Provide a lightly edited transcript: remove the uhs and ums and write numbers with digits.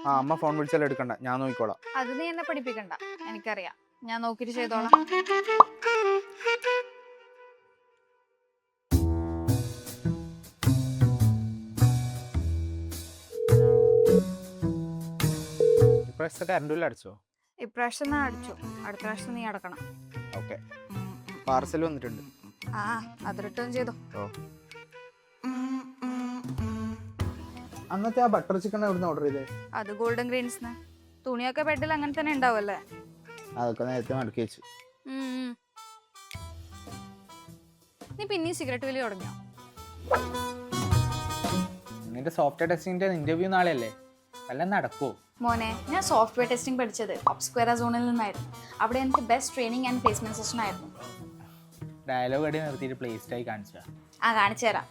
ആ അമ്മ ഫോൺ വിളിച്ചാലും എടുക്കണ്ട, ഞാൻ നോക്കിക്കോളാം. അത് നീ എന്നെ പഠിപ്പിക്കണ്ട, എനിക്കറിയാം. ഞാൻ നോക്കിട്ട് ചെയ്തോളാം. ഇപ്രാവശ്യത്തെ കറണ്ട് ബില്ല് അടച്ചോ? ഇപ്രാവശ്യം ഞാൻ അടിച്ചു, അടുത്ത പ്രാവശ്യം നീ അടക്കണം. ഓക്കെ. പാർസൽ വന്നിട്ടുണ്ട്. ആ അത് റിട്ടേൺ ചെയ്തോ. ഓ, അന്നത്തെ ആ ബട്ടർ ചിക്കൻ എവിടുന്ന് ഓർഡർ ചെയ്തേ? അത് ഗോൾഡൻ ഗ്രെയിൻസിന്. തുണിയൊക്കെ ബെഡിൽ അങ്ങനെ തന്നെ ഉണ്ടാവല്ലേ. അതൊക്കെ നേരത്തെ മടക്കി വെച്ചു. നീ പിന്നെയും സിഗരറ്റ് വലി തുടങ്ങിയോ? നിന്റെ സോഫ്റ്റ്വെയർ ടെസ്റ്റിംഗിന്റെ ഇന്റർവ്യൂ നാളെയല്ലേ, എല്ലാം നടക്കുമോ? മോനെ, ഞാൻ സോഫ്റ്റ്വെയർ ടെസ്റ്റിംഗ് പഠിച്ചത് ഒബ്സ്ക്വയറ സോണിൽ നിന്നായിരുന്നു. അവിടെ എനിക്ക് best training and placement session ആയിരുന്നു. ഡയലോഗ് അടി നിർത്തിയിട്ട് പ്ലേസ്ഡ് ആയി കാണിച്ചാ? കാണിച്ചു തരാം.